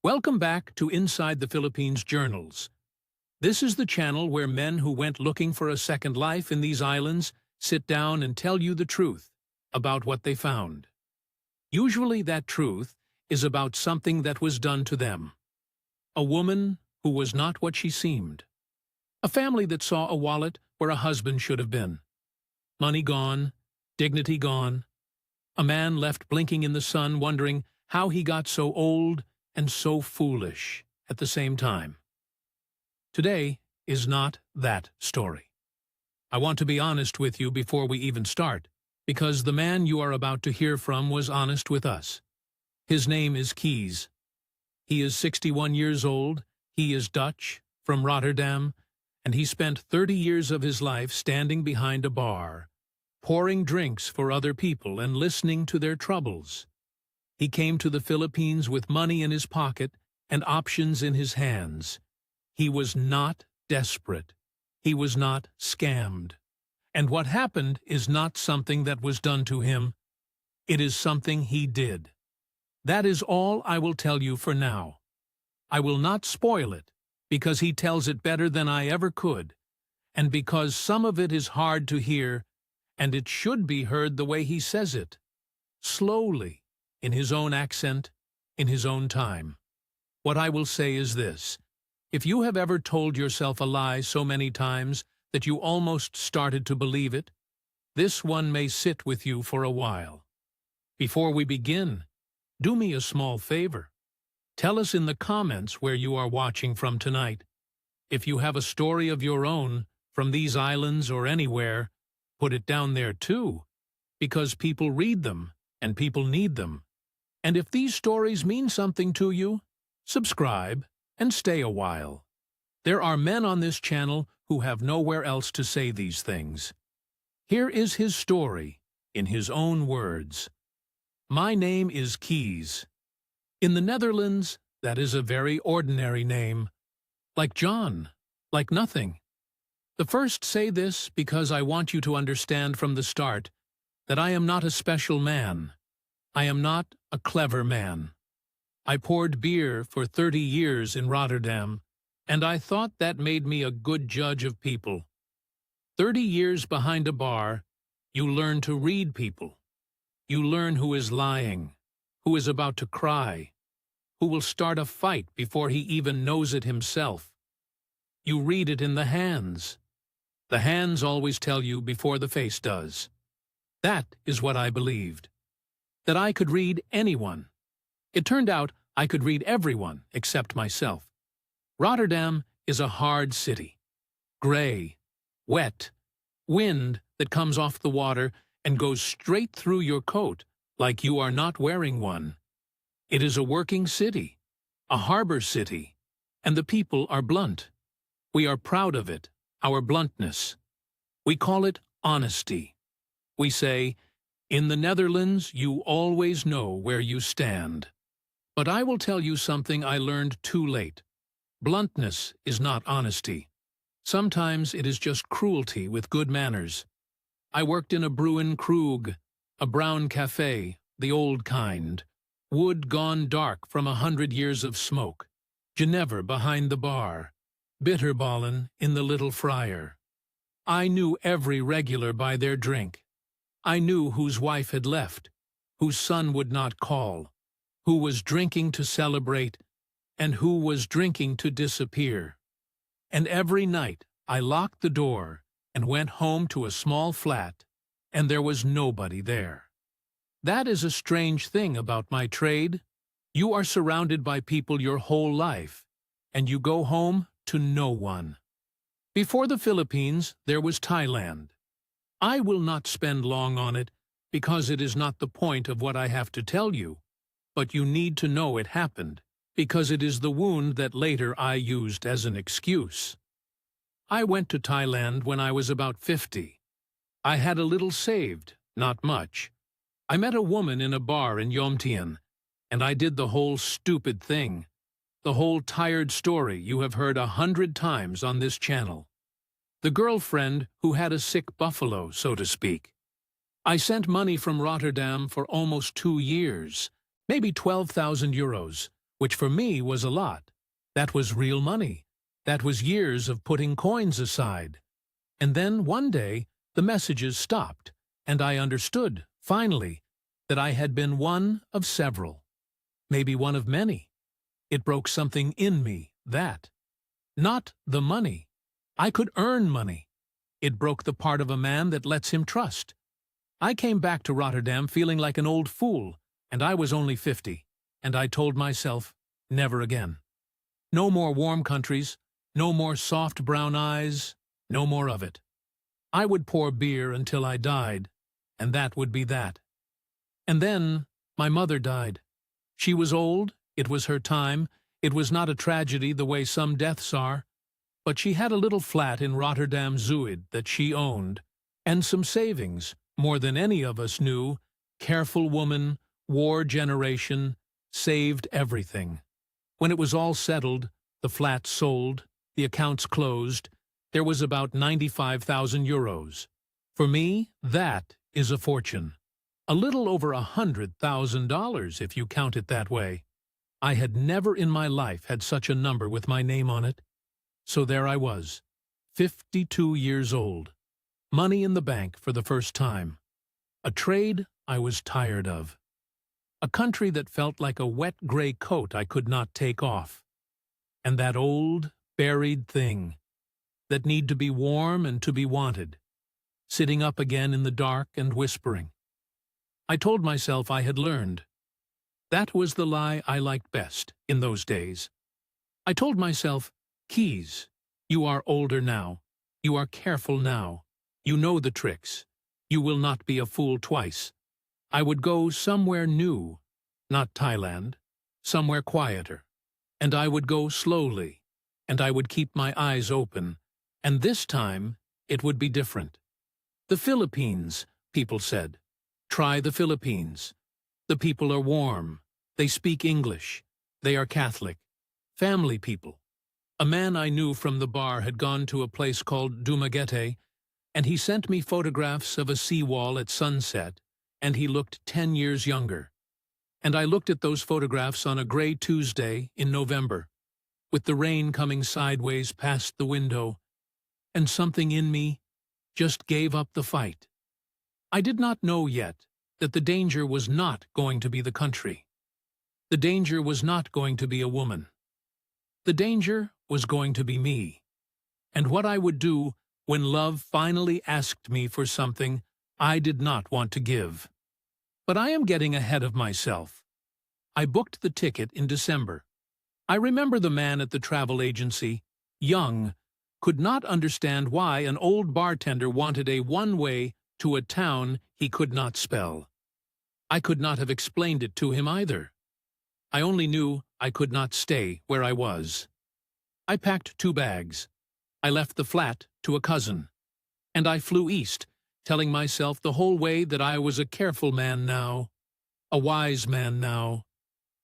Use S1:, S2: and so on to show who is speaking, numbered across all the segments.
S1: Welcome back to Inside the Philippines Journals. This is the channel where men who went looking for a second life in these islands sit down and tell you the truth about what they found. Usually that truth is about something that was done to them. A woman who was not what she seemed. A family that saw a wallet where a husband should have been. Money gone, dignity gone. A man left blinking in the sun wondering how he got so old and so foolish at the same time. Today is not that story. I want to be honest with you before we even start, because the man you are about to hear from was honest with us. His name is Kees. He is 61 years old, he is Dutch, from Rotterdam, and he spent 30 years of his life standing behind a bar, pouring drinks for other people and listening to their troubles. He came to the Philippines with money in his pocket and options in his hands. He was not desperate. He was not scammed. And what happened is not something that was done to him. It is something he did. That is all I will tell you for now. I will not spoil it, because he tells it better than I ever could, and because some of it is hard to hear, and it should be heard the way he says it, slowly, in his own accent, in his own time. What I will say is this. If you have ever told yourself a lie so many times that you almost started to believe it, this one may sit with you for a while. Before we begin, do me a small favor. Tell us in the comments where you are watching from tonight. If you have a story of your own, from these islands or anywhere, put it down there too, because people read them and people need them. And if these stories mean something to you, subscribe and stay a while. There are men on this channel who have nowhere else to say these things. Here is his story, in his own words. My name is Kees. In the Netherlands, that is a very ordinary name. Like John, like nothing. The first say this because I want you to understand from the start that I am not a special man. I am not a clever man. I poured beer for 30 years in Rotterdam, and I thought that made me a good judge of people. 30 years behind a bar, you learn to read people. You learn who is lying, who is about to cry, who will start a fight before he even knows it himself. You read it in the hands. The hands always tell you before the face does. That is what I believed. That I could read anyone. It turned out I could read everyone except myself. Rotterdam is a hard city. Gray, wet, wind that comes off the water and goes straight through your coat like you are not wearing one. It is a working city, a harbor city, and the people are blunt. We are proud of it, our bluntness. We call it honesty. We say, in the Netherlands, you always know where you stand. But I will tell you something I learned too late. Bluntness is not honesty. Sometimes it is just cruelty with good manners. I worked in a Bruin Krug, a brown cafe, the old kind. Wood gone dark from 100 years of smoke. Genever behind the bar. Bitterballen in the Little Friar. I knew every regular by their drink. I knew whose wife had left, whose son would not call, who was drinking to celebrate, and who was drinking to disappear. And every night I locked the door and went home to a small flat, and there was nobody there. That is a strange thing about my trade. You are surrounded by people your whole life, and you go home to no one. Before the Philippines, there was Thailand. I will not spend long on it, because it is not the point of what I have to tell you, but you need to know it happened, because it is the wound that later I used as an excuse. I went to Thailand when I was about 50. I had a little saved, not much. I met a woman in a bar in Yomtien, and I did the whole stupid thing, the whole tired story you have heard 100 times on this channel. The girlfriend who had a sick buffalo, so to speak. I sent money from Rotterdam for almost 2 years, maybe 12,000 euros, which for me was a lot. That was real money. That was years of putting coins aside. And then, one day, the messages stopped, and I understood, finally, that I had been one of several. Maybe one of many. It broke something in me, that. Not the money. I could earn money. It broke the part of a man that lets him trust. I came back to Rotterdam feeling like an old fool, and I was only 50, and I told myself, never again. No more warm countries, no more soft brown eyes, no more of it. I would pour beer until I died, and that would be that. And then my mother died. She was old, it was her time, it was not a tragedy the way some deaths are, but she had a little flat in Rotterdam Zuid that she owned, and some savings, more than any of us knew, careful woman, war generation, saved everything. When it was all settled, the flat sold, the accounts closed, there was about 95,000 euros. For me, that is a fortune. A little over $100,000 if you count it that way. I had never in my life had such a number with my name on it. So there I was, 52 years old. Money in the bank for the first time. A trade I was tired of. A country that felt like a wet gray coat I could not take off. And that old, buried thing that need to be warm and to be wanted. Sitting up again in the dark and whispering. I told myself I had learned. That was the lie I liked best in those days. I told myself, Keys, you are older now. You are careful now. You know the tricks. You will not be a fool twice. I would go somewhere new, not Thailand, somewhere quieter. And I would go slowly, and I would keep my eyes open, and this time it would be different. The Philippines, people said. Try the Philippines. The people are warm. They speak English. They are Catholic. Family people. A man I knew from the bar had gone to a place called Dumaguete, and he sent me photographs of a seawall at sunset, and he looked 10 years younger. And I looked at those photographs on a gray Tuesday in November, with the rain coming sideways past the window, and something in me just gave up the fight. I did not know yet that the danger was not going to be the country. The danger was not going to be a woman. The danger was going to be me, and what I would do when love finally asked me for something I did not want to give. But I am getting ahead of myself. I booked the ticket in December. I remember the man at the travel agency, young, could not understand why an old bartender wanted a one-way to a town he could not spell. I could not have explained it to him either. I only knew I could not stay where I was. I packed 2 bags. I left the flat to a cousin. And I flew east, telling myself the whole way that I was a careful man now, a wise man now,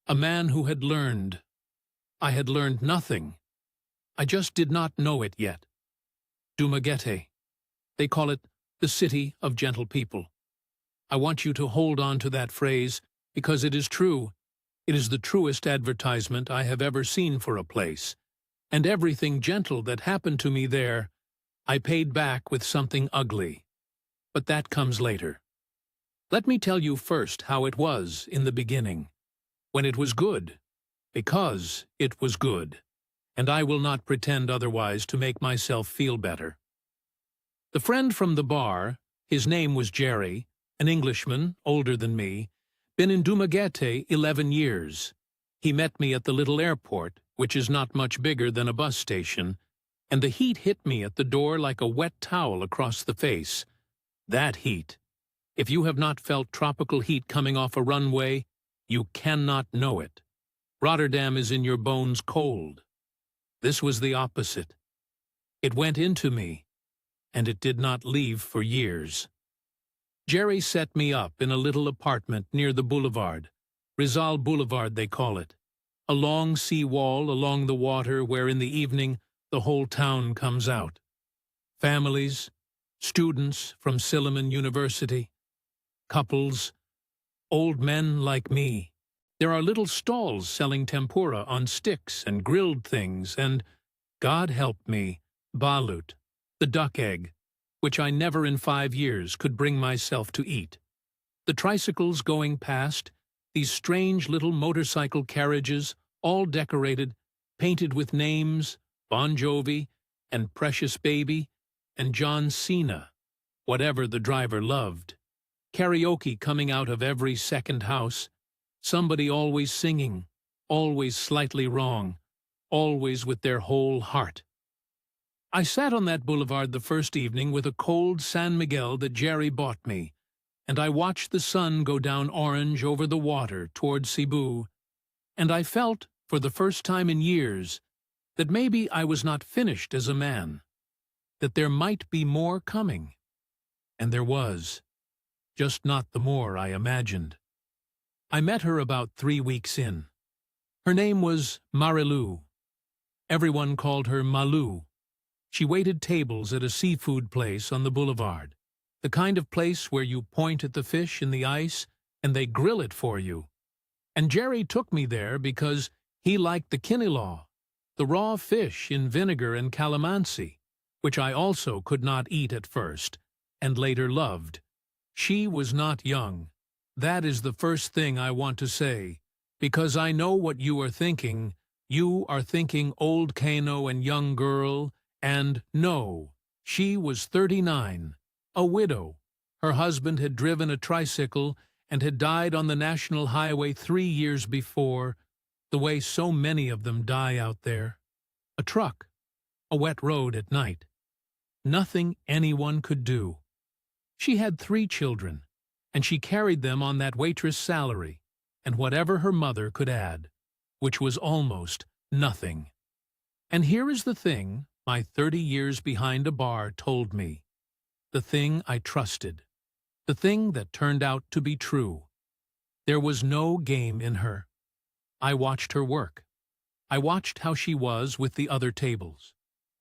S1: a man who had learned. I had learned nothing. I just did not know it yet. Dumaguete. They call it the city of gentle people. I want you to hold on to that phrase because it is true. It is the truest advertisement I have ever seen for a place. And everything gentle that happened to me there, I paid back with something ugly. But that comes later. Let me tell you first how it was in the beginning, when it was good, because it was good, and I will not pretend otherwise to make myself feel better. The friend from the bar, his name was Jerry, an Englishman, older than me, been in Dumaguete 11 years. He met me at the little airport, which is not much bigger than a bus station, and the heat hit me at the door like a wet towel across the face. That heat. If you have not felt tropical heat coming off a runway, you cannot know it. Rotterdam is in your bones cold. This was the opposite. It went into me, and it did not leave for years. Jerry set me up in a little apartment near the boulevard. Rizal Boulevard, they call it. A long sea wall along the water where in the evening the whole town comes out. Families, students from Silliman University, couples, old men like me. There are little stalls selling tempura on sticks and grilled things and, God help me, balut, the duck egg, which I never in 5 years could bring myself to eat. The tricycles going past, these strange little motorcycle carriages, all decorated, painted with names, Bon Jovi, and Precious Baby, and John Cena, whatever the driver loved. Karaoke coming out of every second house, somebody always singing, always slightly wrong, always with their whole heart. I sat on that boulevard the first evening with a cold San Miguel that Jerry bought me, and I watched the sun go down orange over the water toward Cebu, and I felt, for the first time in years, that maybe I was not finished as a man, that there might be more coming. And there was, just not the more I imagined. I met her about 3 weeks in. Her name was Marilu. Everyone called her Malu. She waited tables at a seafood place on the boulevard, the kind of place where you point at the fish in the ice and they grill it for you. And Jerry took me there because he liked the kinilaw, the raw fish in vinegar and calamansi, which I also could not eat at first, and later loved. She was not young. That is the first thing I want to say, because I know what you are thinking. You are thinking old Kano and young girl, and no, she was 39, a widow. Her husband had driven a tricycle and had died on the National Highway 3 years before, the way so many of them die out there. A truck, a wet road at night. Nothing anyone could do. She had 3 children, and she carried them on that waitress' salary, and whatever her mother could add, which was almost nothing. And here is the thing my 30 years behind a bar told me, the thing I trusted, the thing that turned out to be true. There was no game in her. I watched her work. I watched how she was with the other tables,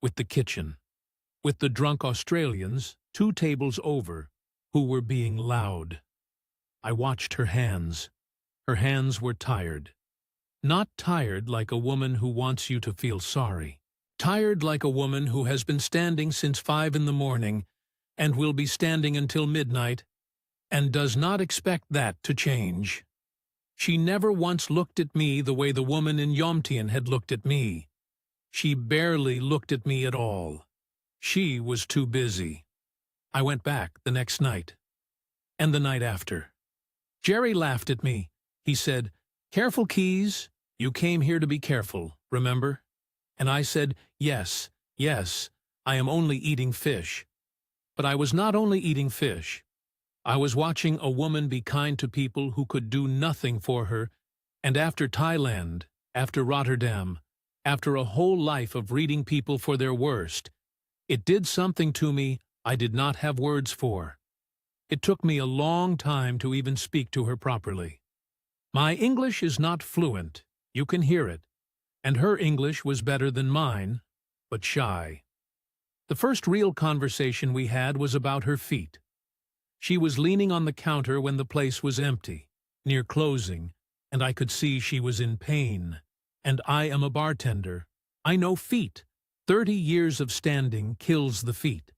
S1: with the kitchen, with the drunk Australians 2 tables over who were being loud. I watched her hands. Her hands were tired. Not tired like a woman who wants you to feel sorry. Tired like a woman who has been standing since 5 in the morning and will be standing until midnight and does not expect that to change. She never once looked at me the way the woman in Yomtien had looked at me. She barely looked at me at all. She was too busy. I went back the next night, and the night after. Jerry laughed at me. He said, "Careful, Keys. You came here to be careful, remember?" And I said, "Yes, yes, I am only eating fish." But I was not only eating fish. I was watching a woman be kind to people who could do nothing for her, and after Thailand, after Rotterdam, after a whole life of reading people for their worst, it did something to me I did not have words for. It took me a long time to even speak to her properly. My English is not fluent, you can hear it, and her English was better than mine, but shy. The first real conversation we had was about her feet. She was leaning on the counter when the place was empty, near closing, and I could see she was in pain. And I am a bartender. I know feet. 30 years of standing kills the feet.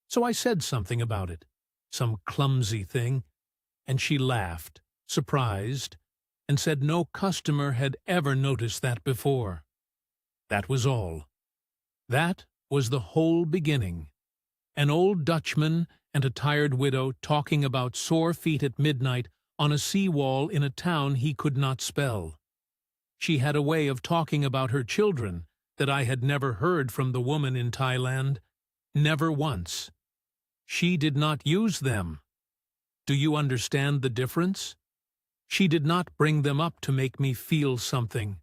S1: So I said something about it, some clumsy thing, and she laughed, surprised, and said no customer had ever noticed that before. That was all. That was the whole beginning. An old Dutchman and a tired widow talking about sore feet at midnight on a seawall in a town he could not spell. She had a way of talking about her children that I had never heard from the woman in Thailand, never once. She did not use them. Do you understand the difference? She did not bring them up to make me feel something.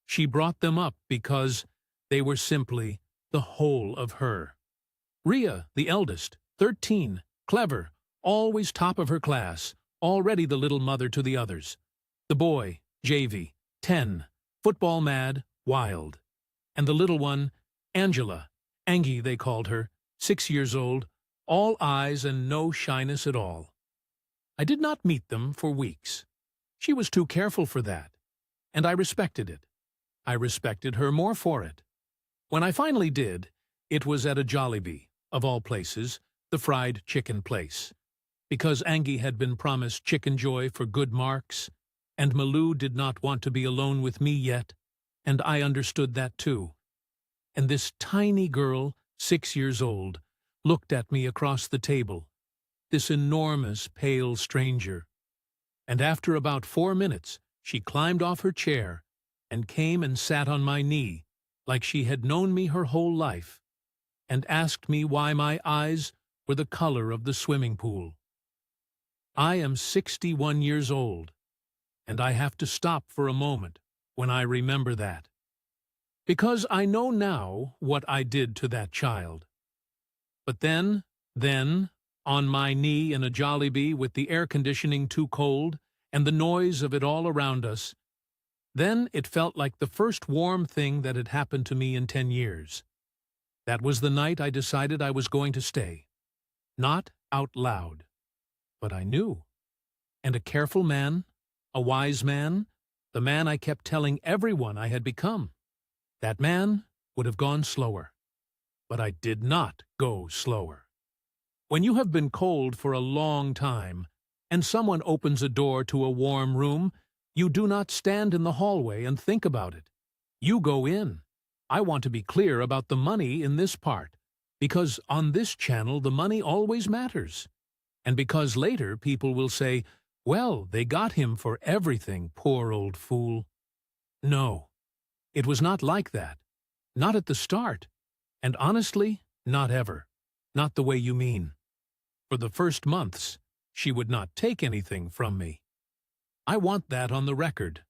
S1: She brought them up because they were simply the whole of her. Ria, the eldest, 13, clever, always top of her class, already the little mother to the others. The boy, JV, 10, football mad, wild. And the little one, Angela, Angie they called her, 6 years old, all eyes and no shyness at all. I did not meet them for weeks. She was too careful for that, and I respected it. I respected her more for it. When I finally did, it was at a Jollibee, of all places, the fried chicken place. Because Angie had been promised chicken joy for good marks, and Malou did not want to be alone with me yet, and I understood that too. And this tiny girl, 6 years old, looked at me across the table, this enormous, pale stranger. And after about 4 minutes, she climbed off her chair and came and sat on my knee, like she had known me her whole life, and asked me why my eyes were the color of the swimming pool. I am 61 years old, and I have to stop for a moment when I remember that. Because I know now what I did to that child. But then, on my knee in a Jollibee with the air conditioning too cold and the noise of it all around us, then it felt like the first warm thing that had happened to me in 10 years. That was the night I decided I was going to stay. Not out loud, but I knew. And a careful man, a wise man, the man I kept telling everyone I had become, that man would have gone slower. But I did not go slower. When you have been cold for a long time, and someone opens a door to a warm room, you do not stand in the hallway and think about it. You go in. I want to be clear about the money in this part, because on this channel the money always matters. And because later people will say, well, they got him for everything, poor old fool. No, it was not like that. Not at the start. And honestly, not ever. Not the way you mean. For the first months, she would not take anything from me. I want that on the record.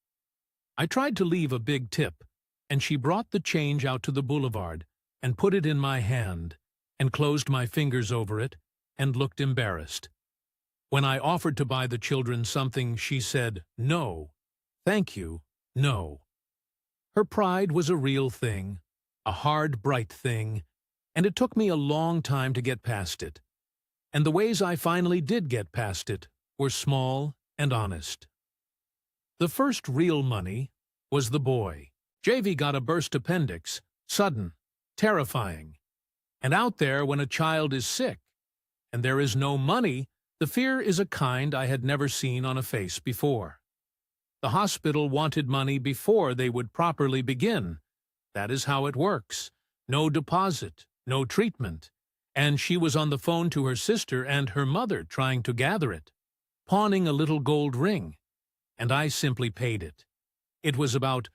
S1: I tried to leave a big tip, and she brought the change out to the boulevard and put it in my hand and closed my fingers over it and looked embarrassed. When I offered to buy the children something, she said, no, thank you, no. Her pride was a real thing, a hard, bright thing, and it took me a long time to get past it. And the ways I finally did get past it were small and honest. The first real money was the boy. JV got a burst appendix, sudden, terrifying. And out there, when a child is sick, and there is no money, the fear is a kind I had never seen on a face before. The hospital wanted money before they would properly begin. That is how it works. No deposit, no treatment. And she was on the phone to her sister and her mother trying to gather it, pawning a little gold ring, and I simply paid it. It was about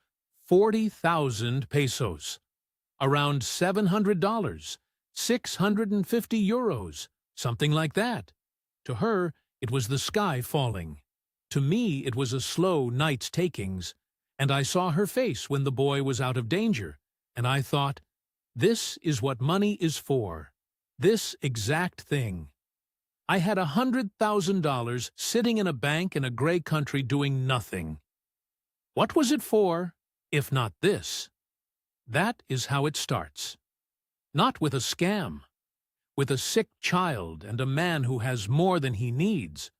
S1: 40,000 pesos, around $700, 650 euros, something like that. To her, it was the sky falling. To me, it was a slow night's takings, and I saw her face when the boy was out of danger, and I thought, this is what money is for, this exact thing. I had $100,000 sitting in a bank in a gray country doing nothing. What was it for, if not this? That is how it starts. Not with a scam, with a sick child and a man who has more than he needs.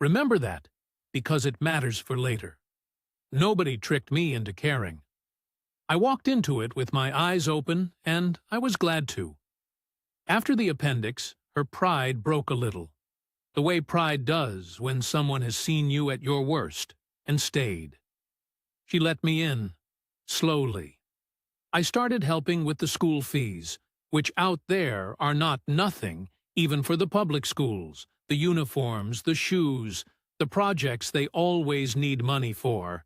S1: Remember that, because it matters for later. Nobody tricked me into caring. I walked into it with my eyes open, and I was glad to. After the appendix, her pride broke a little, the way pride does when someone has seen you at your worst, and stayed. She let me in, slowly. I started helping with the school fees, which out there are not nothing, even for the public schools, the uniforms, the shoes, the projects they always need money for.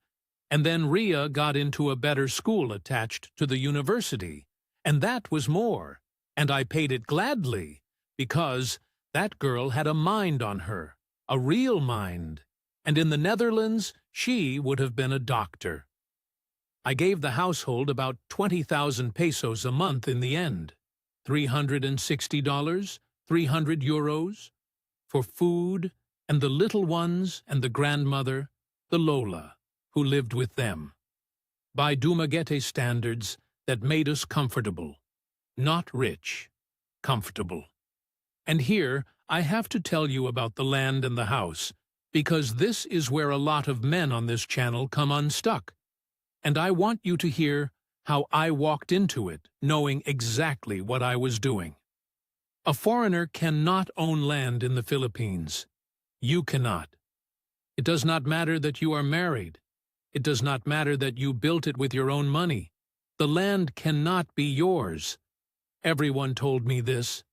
S1: And then Ria got into a better school attached to the university, and that was more, and I paid it gladly, because that girl had a mind on her, a real mind, and in the Netherlands she would have been a doctor. I gave the household about 20,000 pesos a month in the end, $360, 300 euros, for food, and the little ones and the grandmother, the Lola, who lived with them. By Dumaguete standards that made us comfortable, not rich, comfortable. And here I have to tell you about the land and the house, because this is where a lot of men on this channel come unstuck. And I want you to hear how I walked into it, knowing exactly what I was doing. A foreigner cannot own land in the Philippines. You cannot. It does not matter that you are married. It does not matter that you built it with your own money. The land cannot be yours. Everyone told me this.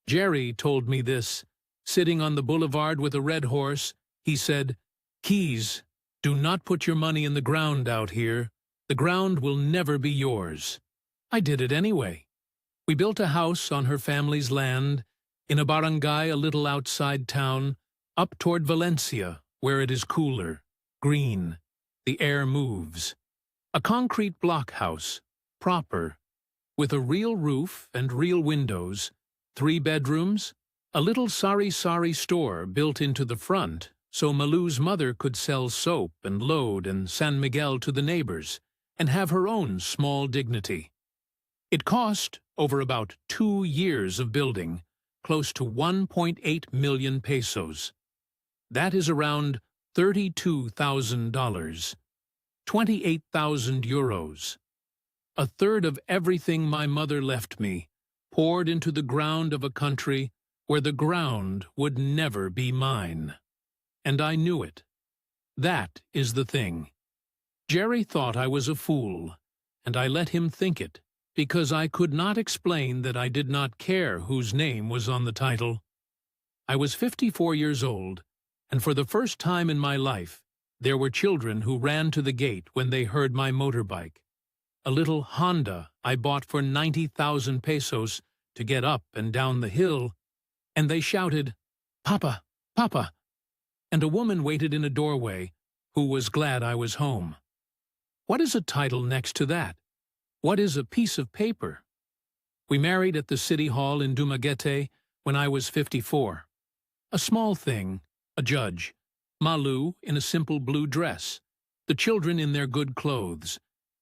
S1: Jerry told me this. Sitting on the boulevard with a red horse, he said, "Keys, do not put your money in the ground out here. The ground will never be yours." I did it anyway. We built a house on her family's land, in a barangay a little outside town, up toward Valencia, where it is cooler, green, the air moves. A concrete block house, proper, with a real roof and real windows, 3 bedrooms, a little sari-sari store built into the front, so Malu's mother could sell soap and load and San Miguel to the neighbors, and have her own small dignity. It cost, over about 2 years of building, close to 1.8 million pesos. That is around $32,000, 28,000 euros. A third of everything my mother left me, poured into the ground of a country where the ground would never be mine. And I knew it. That is the thing. Jerry thought I was a fool, and I let him think it, because I could not explain that I did not care whose name was on the title. I was 54 years old, and for the first time in my life, there were children who ran to the gate when they heard my motorbike. A little Honda I bought for 90,000 pesos to get up and down the hill, and they shouted, "Papa, Papa!" And a woman waited in a doorway who was glad I was home. What is a title next to that? What is a piece of paper? We married at the City Hall in Dumaguete when I was 54. A small thing, a judge, Malu in a simple blue dress, the children in their good clothes,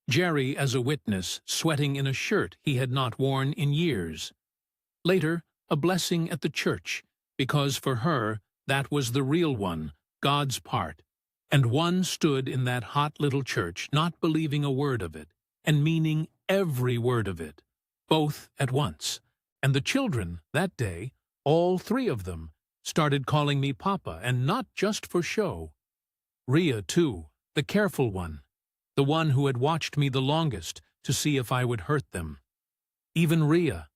S1: Jerry as a witness sweating in a shirt he had not worn in years. Later, a blessing at the church, because for her that was the real one, God's part. And one stood in that hot little church, not believing a word of it, and meaning every word of it, both at once. And the children, that day, all 3 of them, started calling me Papa, and not just for show. Ria, too, the careful one, the one who had watched me the longest to see if I would hurt them. Even Ria,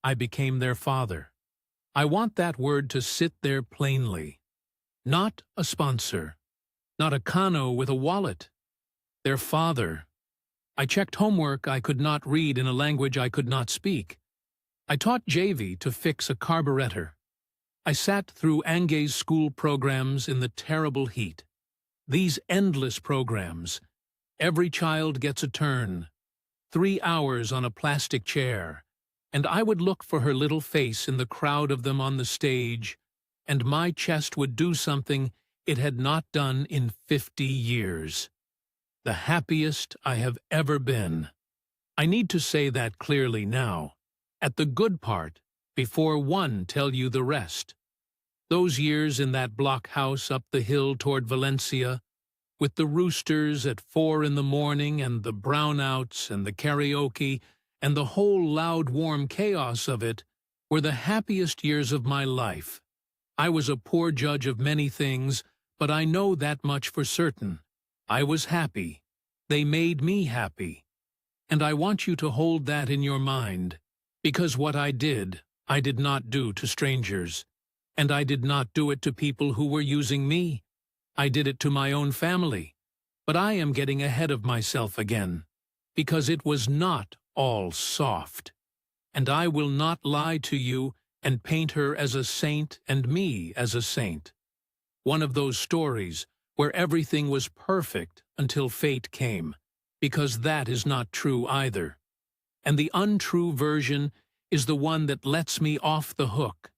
S1: I became their father. I want that word to sit there plainly. Not a sponsor, not a Kano with a wallet. Their father. I checked homework I could not read in a language I could not speak. I taught JV to fix a carburetor. I sat through Angay's school programs in the terrible heat. These endless programs. Every child gets a turn. 3 hours on a plastic chair. And I would look for her little face in the crowd of them on the stage, and my chest would do something it had not done in 50 years. The happiest I have ever been. I need to say that clearly now, at the good part, before one tell you the rest. Those years in that block house up the hill toward Valencia, with the roosters at 4 in the morning and the brownouts and the karaoke and the whole loud warm chaos of it, were the happiest years of my life. I was a poor judge of many things, but I know that much for certain. I was happy. They made me happy. And I want you to hold that in your mind, because what I did not do to strangers. And I did not do it to people who were using me. I did it to my own family. But I am getting ahead of myself again, because it was not all soft. And I will not lie to you and paint her as a saint and me as a saint. One of those stories where everything was perfect until fate came, because that is not true either. And the untrue version is the one that lets me off the hook.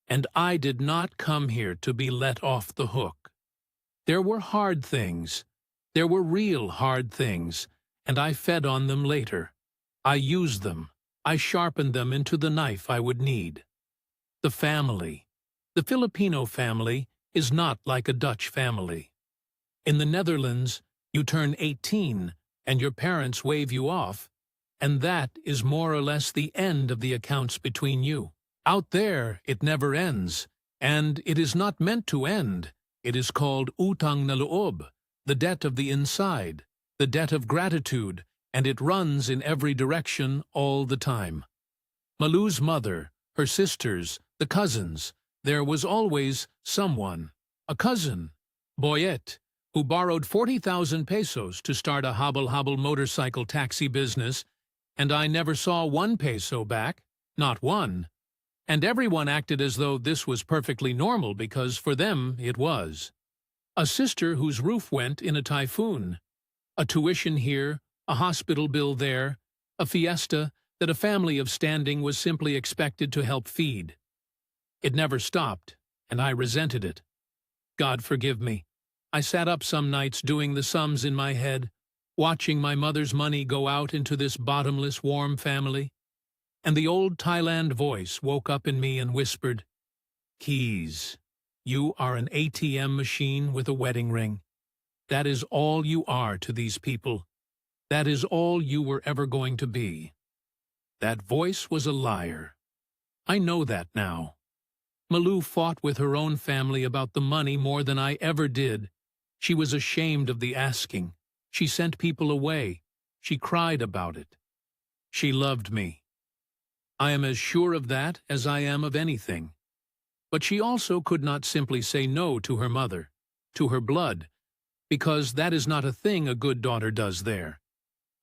S1: And I did not come here to be let off the hook. There were hard things. There were real hard things, and I fed on them later. I used them. I sharpened them into the knife I would need. The family. The Filipino family is not like a Dutch family. In the Netherlands, you turn 18 and your parents wave you off, and that is more or less the end of the accounts between you. Out there, it never ends, and it is not meant to end. It is called utang na loob, the debt of the inside, the debt of gratitude, and it runs in every direction all the time. Malu's mother, her sisters, the cousins, there was always someone, a cousin, Boyet, who borrowed 40,000 pesos to start a hobble-hobble motorcycle taxi business, and I never saw 1 peso back, not one. And everyone acted as though this was perfectly normal because for them it was. A sister whose roof went in a typhoon, a tuition here, a hospital bill there, a fiesta that a family of standing was simply expected to help feed. It never stopped, and I resented it. God forgive me. I sat up some nights doing the sums in my head, watching my mother's money go out into this bottomless, warm family. And the old Thailand voice woke up in me and whispered, "Keys, you are an ATM machine with a wedding ring. That is all you are to these people. That is all you were ever going to be." That voice was a liar. I know that now. Malu fought with her own family about the money more than I ever did. She was ashamed of the asking. She sent people away. She cried about it. She loved me. I am as sure of that as I am of anything. But she also could not simply say no to her mother, to her blood, because that is not a thing a good daughter does there.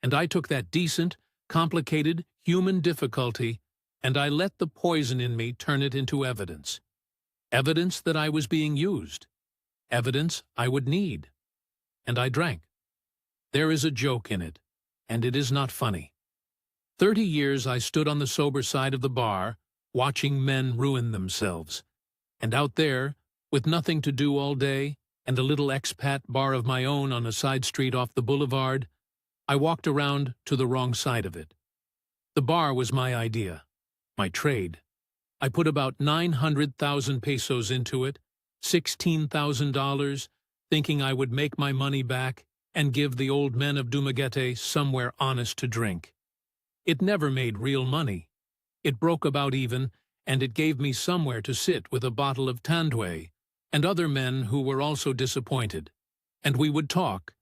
S1: And I took that decent, complicated, human difficulty, and I let the poison in me turn it into evidence. Evidence that I was being used. Evidence I would need. And I drank. There is a joke in it, and it is not funny. 30 years I stood on the sober side of the bar, watching men ruin themselves. And out there, with nothing to do all day, and a little expat bar of my own on a side street off the boulevard, I walked around to the wrong side of it. The bar was my idea, my trade. I put about 900,000 pesos into it, $16,000, thinking I would make my money back and give the old men of Dumaguete somewhere honest to drink. It never made real money. It broke about even, and it gave me somewhere to sit with a bottle of Tanduay and other men who were also disappointed. And we would talk,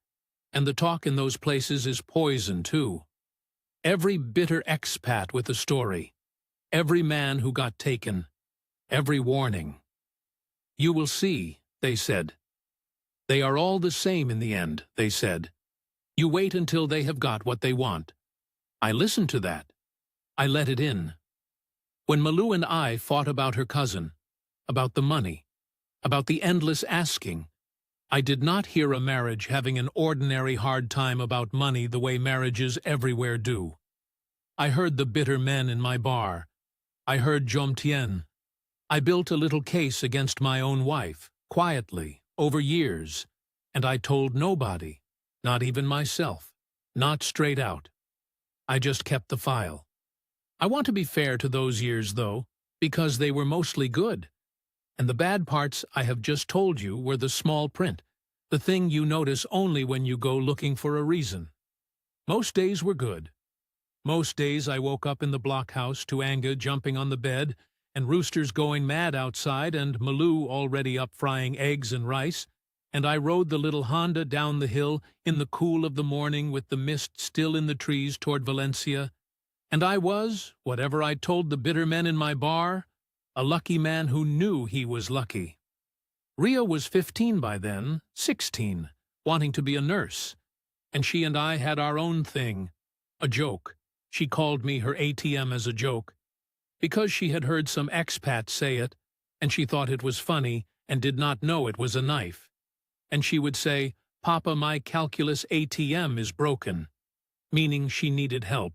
S1: and the talk in those places is poison too. Every bitter expat with a story, every man who got taken, every warning. You will see, they said. They are all the same in the end, they said. You wait until they have got what they want. I listened to that. I let it in. When Malu and I fought about her cousin, about the money, about the endless asking, I did not hear a marriage having an ordinary hard time about money the way marriages everywhere do. I heard the bitter men in my bar. I heard Jomtien. I built a little case against my own wife, quietly, over years, and I told nobody, not even myself, not straight out. I just kept the file. I want to be fair to those years, though, because they were mostly good. And the bad parts I have just told you were the small print, the thing you notice only when you go looking for a reason. Most days were good. Most days I woke up in the blockhouse to Anga jumping on the bed, and roosters going mad outside, and Malu already up frying eggs and rice, and I rode the little Honda down the hill in the cool of the morning with the mist still in the trees toward Valencia, and I was, whatever I told the bitter men in my bar, a lucky man who knew he was lucky. Ria was 15 by then, 16, wanting to be a nurse, and she and I had our own thing, a joke. She called me her ATM as a joke, because she had heard some expat say it, and she thought it was funny and did not know it was a knife. And she would say, "Papa, my calculus ATM is broken," meaning she needed help.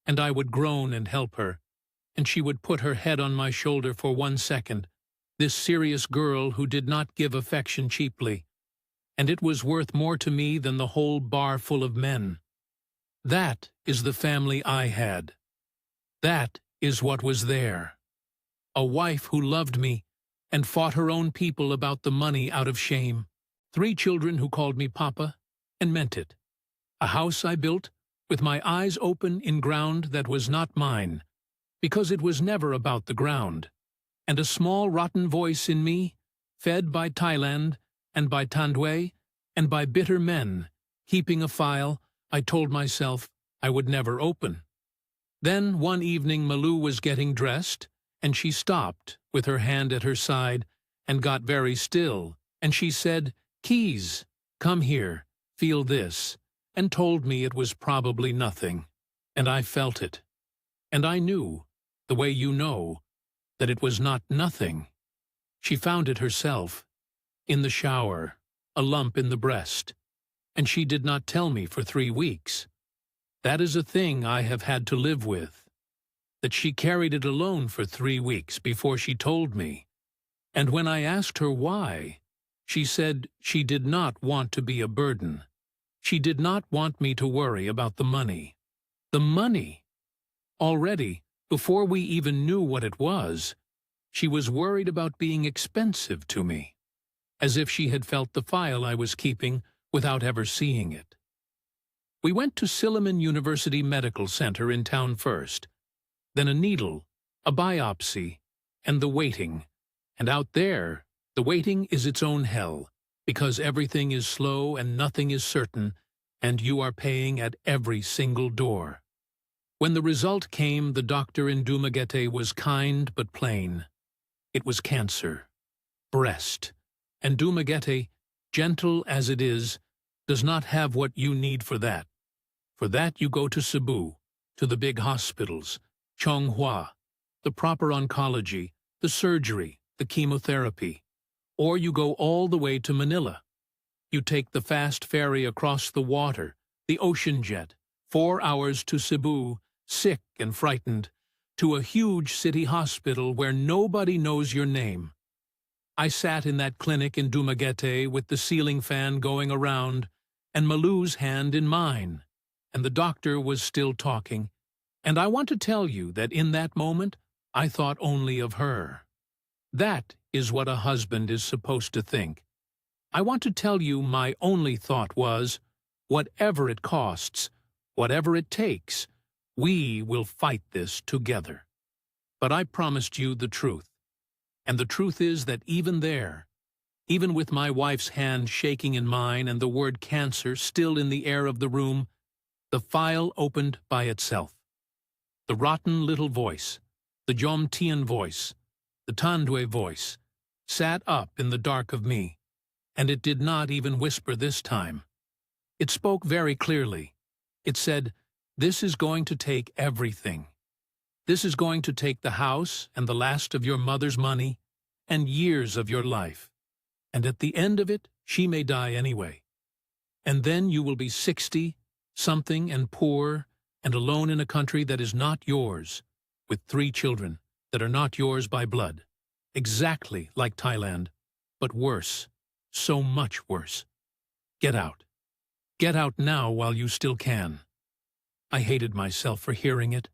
S1: And I would groan and help her, and she would put her head on my shoulder for 1 second, this serious girl who did not give affection cheaply, and it was worth more to me than the whole bar full of men. That is the family I had. That is what was there. A wife who loved me and fought her own people about the money out of shame. 3 children who called me Papa, and meant it. A house I built, with my eyes open in ground that was not mine, because it was never about the ground. And a small rotten voice in me, fed by Thailand, and by Tandwe, and by bitter men, keeping a file I told myself I would never open. Then one evening Malou was getting dressed, and she stopped, with her hand at her side, and got very still, and she said, "Keys, come here, feel this," and told me it was probably nothing. And I felt it. And I knew, the way you know, that it was not nothing. She found it herself, in the shower, a lump in the breast, and she did not tell me for 3 weeks. That is a thing I have had to live with, that she carried it alone for 3 weeks before she told me. And when I asked her why, she said she did not want to be a burden. She did not want me to worry about the money. The money! Already, before we even knew what it was, she was worried about being expensive to me, as if she had felt the file I was keeping without ever seeing it. We went to Silliman University Medical Center in town first, then a needle, a biopsy, and the waiting. And out there, the waiting is its own hell, because everything is slow and nothing is certain, and you are paying at every single door. When the result came, the doctor in Dumaguete was kind but plain. It was cancer, breast, and Dumaguete, gentle as it is, does not have what you need for that. For that you go to Cebu, to the big hospitals, Chonghua, the proper oncology, the surgery, the chemotherapy. Or you go all the way to Manila. You take the fast ferry across the water, the ocean jet, 4 hours to Cebu, sick and frightened, to a huge city hospital where nobody knows your name. I sat in that clinic in Dumaguete with the ceiling fan going around, and Malou's hand in mine, and the doctor was still talking, and I want to tell you that in that moment I thought only of her. That is what a husband is supposed to think. I want to tell you my only thought was, whatever it costs, whatever it takes, we will fight this together. But I promised you the truth. And the truth is that even there, even with my wife's hand shaking in mine and the word cancer still in the air of the room, the file opened by itself. The rotten little voice, the Jomtian voice, the Tandwe voice, sat up in the dark of me, and it did not even whisper this time. It spoke very clearly. It said, "This is going to take everything. This is going to take the house and the last of your mother's money and years of your life. And at the end of it, she may die anyway. And then you will be 60-something and poor and alone in a country that is not yours, with 3 children that are not yours by blood, exactly like Thailand, but worse, so much worse. Get out. Get out now while you still can." I hated myself for hearing it.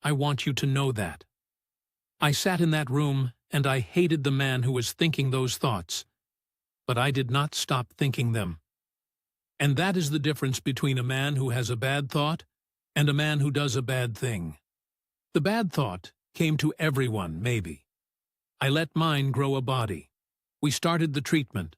S1: I want you to know that. I sat in that room, and I hated the man who was thinking those thoughts. But I did not stop thinking them. And that is the difference between a man who has a bad thought and a man who does a bad thing. The bad thought came to everyone, maybe. I let mine grow a body. We started the treatment.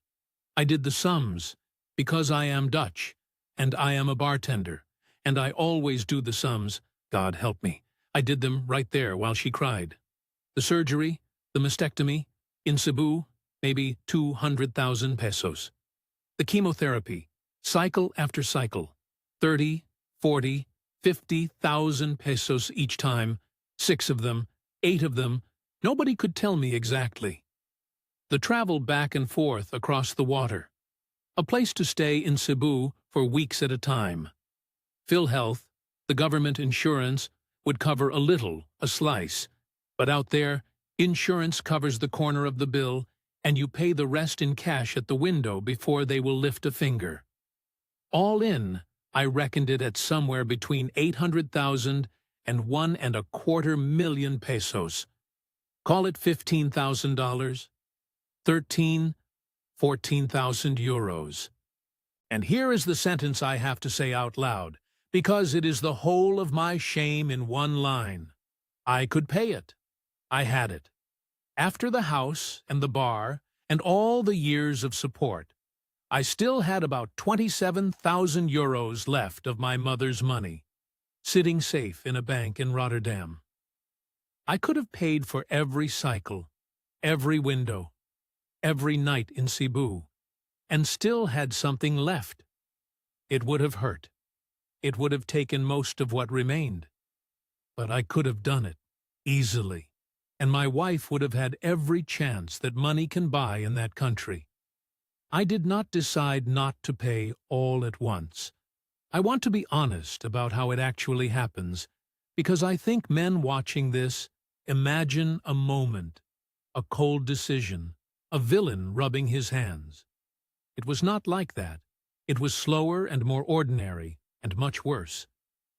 S1: I did the sums, because I am Dutch, and I am a bartender, and I always do the sums, God help me. I did them right there while she cried. The surgery, the mastectomy, in Cebu, maybe 200,000 pesos. The chemotherapy, cycle after cycle, 30, 40, 50,000 pesos each time, 6 of them, 8 of them, nobody could tell me exactly. The travel back and forth across the water. A place to stay in Cebu for weeks at a time. PhilHealth, the government insurance, would cover a little, a slice, but out there, insurance covers the corner of the bill, and you pay the rest in cash at the window before they will lift a finger. All in, I reckoned it at somewhere between 800,000 and 1.25 million pesos. Call it $15,000, 13, 14,000 euros. And here is the sentence I have to say out loud, because it is the whole of my shame in one line. I could pay it. I had it. After the house and the bar and all the years of support, I still had about 27,000 euros left of my mother's money, sitting safe in a bank in Rotterdam. I could have paid for every cycle, every window, every night in Cebu, and still had something left. It would have hurt. It would have taken most of what remained. But I could have done it, easily, and my wife would have had every chance that money can buy in that country. I did not decide not to pay all at once. I want to be honest about how it actually happens, because I think men watching this imagine a moment, a cold decision, a villain rubbing his hands. It was not like that. It was slower and more ordinary, and much worse.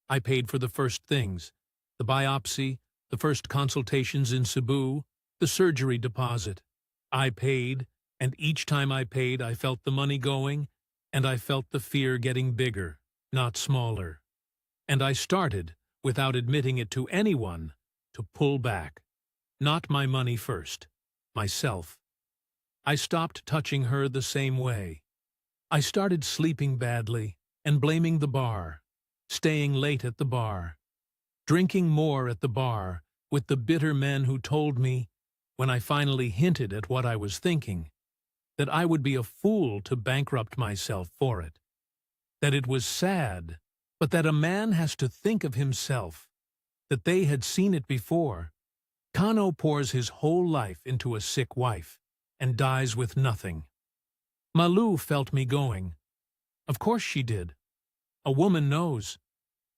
S1: I paid for the first things, the biopsy, the first consultations in Cebu, the surgery deposit. I paid, and each time I paid I felt the money going, and I felt the fear getting bigger, not smaller. And I started, without admitting it to anyone, to pull back. Not my money first, myself. I stopped touching her the same way. I started sleeping badly and blaming the bar, staying late at the bar, drinking more at the bar with the bitter men who told me, when I finally hinted at what I was thinking, that I would be a fool to bankrupt myself for it, that it was sad, but that a man has to think of himself, that they had seen it before. Kano pours his whole life into a sick wife and dies with nothing. Malu felt me going. Of course she did. A woman knows.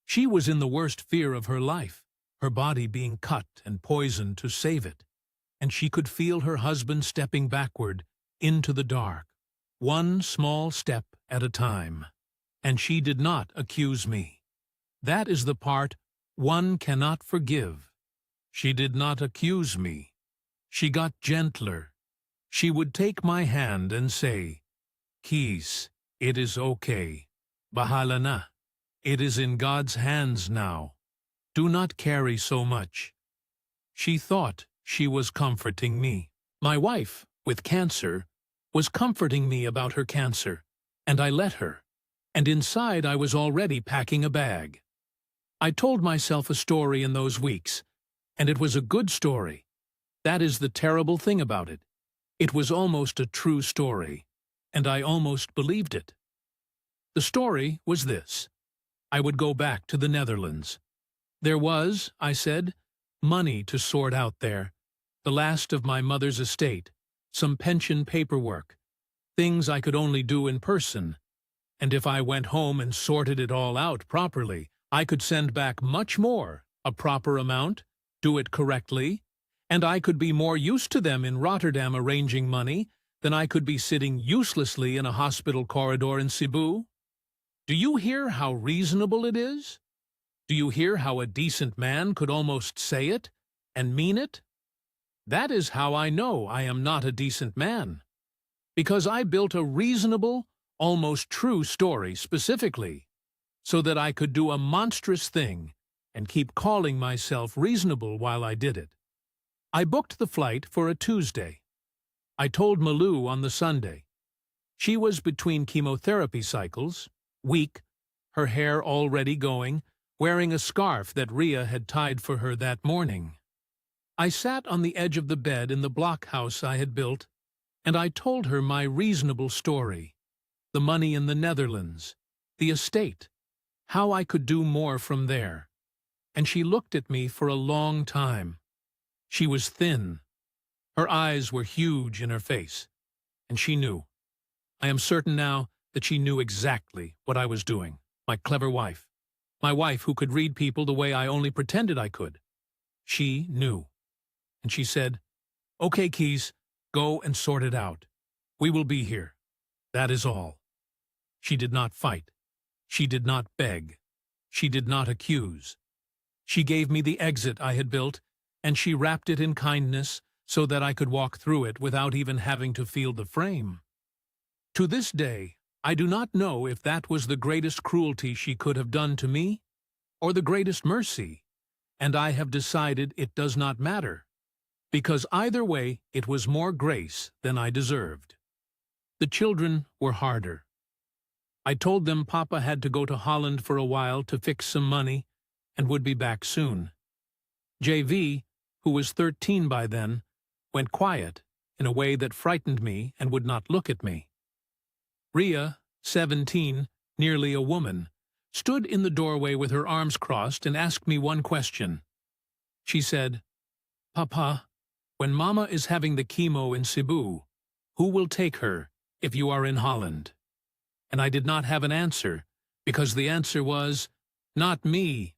S1: She was in the worst fear of her life, her body being cut and poisoned to save it, and she could feel her husband stepping backward into the dark, one small step at a time. And she did not accuse me. That is the part one cannot forgive. She did not accuse me. She got gentler. She would take my hand and say, "Keys, it is okay. Bahala na. It is in God's hands now. Do not carry so much." She thought she was comforting me. My wife, with cancer, was comforting me about her cancer, and I let her. And inside I was already packing a bag. I told myself a story in those weeks, and it was a good story. That is the terrible thing about it. It was almost a true story, and I almost believed it. The story was this. I would go back to the Netherlands. There was, I said, money to sort out there, the last of my mother's estate, some pension paperwork, things I could only do in person. And if I went home and sorted it all out properly, I could send back much more, a proper amount, do it correctly, and I could be more used to them in Rotterdam arranging money than I could be sitting uselessly in a hospital corridor in Cebu. Do you hear how reasonable it is? Do you hear how a decent man could almost say it and mean it? That is how I know I am not a decent man. Because I built a reasonable, almost true story specifically, so that I could do a monstrous thing and keep calling myself reasonable while I did it. I booked the flight for a Tuesday. I told Malu on the Sunday. She was between chemotherapy cycles, weak, her hair already going, wearing a scarf that Ria had tied for her that morning. I sat on the edge of the bed in the blockhouse I had built, and I told her my reasonable story, the money in the Netherlands, the estate, how I could do more from there. And she looked at me for a long time. She was thin. Her eyes were huge in her face, and she knew. I am certain now that she knew exactly what I was doing, my clever wife. My wife who could read people the way I only pretended I could. She knew. And she said, "Okay, Keys, go and sort it out. We will be here. That is all." She did not fight. She did not beg. She did not accuse. She gave me the exit I had built, and she wrapped it in kindness so that I could walk through it without even having to feel the frame. To this day, I do not know if that was the greatest cruelty she could have done to me, or the greatest mercy, and I have decided it does not matter, because either way it was more grace than I deserved. The children were harder. I told them Papa had to go to Holland for a while to fix some money and would be back soon. JV, who was 13 by then, went quiet in a way that frightened me and would not look at me. Ria, 17, nearly a woman, stood in the doorway with her arms crossed and asked me one question. She said, "Papa, when Mama is having the chemo in Cebu, who will take her if you are in Holland?" And I did not have an answer, because the answer was, "Not me,"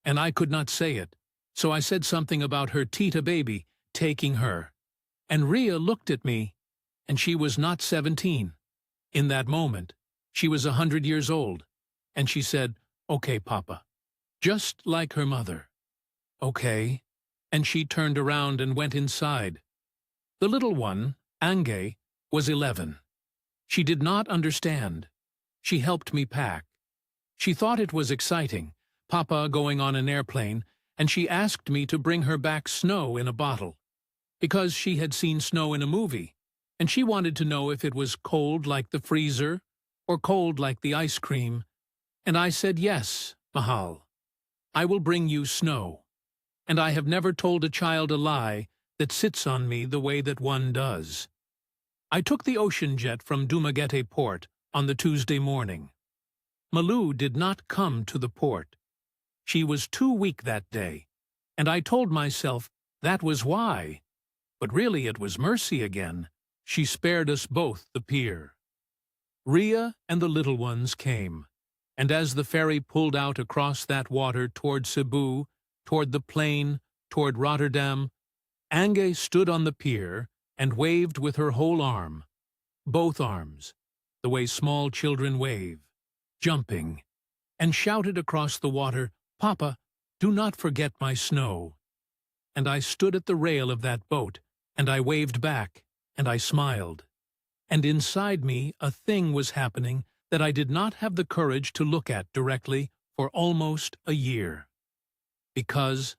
S1: and I could not say it. So I said something about her Tita baby taking her. And Ria looked at me, and she was not 17. In that moment, she was 100 years old, and she said, "Okay, Papa," just like her mother. "Okay," and she turned around and went inside. The little one, Ange, was 11. She did not understand. She helped me pack. She thought it was exciting, Papa going on an airplane, and she asked me to bring her back snow in a bottle, because she had seen snow in a movie, and she wanted to know if it was cold like the freezer or cold like the ice cream. And I said, "Yes, Mahal, I will bring you snow." And I have never told a child a lie that sits on me the way that one does. I took the ocean jet from Dumaguete port on the Tuesday morning. Malou did not come to the port. She was too weak that day, and I told myself that was why. But really it was mercy again. She spared us both the pier. Ria and the little ones came, and as the ferry pulled out across that water toward Cebu, toward the plain, toward Rotterdam, Ange stood on the pier and waved with her whole arm, both arms, the way small children wave, jumping, and shouted across the water, "Papa, do not forget my snow." And I stood at the rail of that boat, and I waved back, and I smiled. And inside me a thing was happening that I did not have the courage to look at directly for almost a year. Because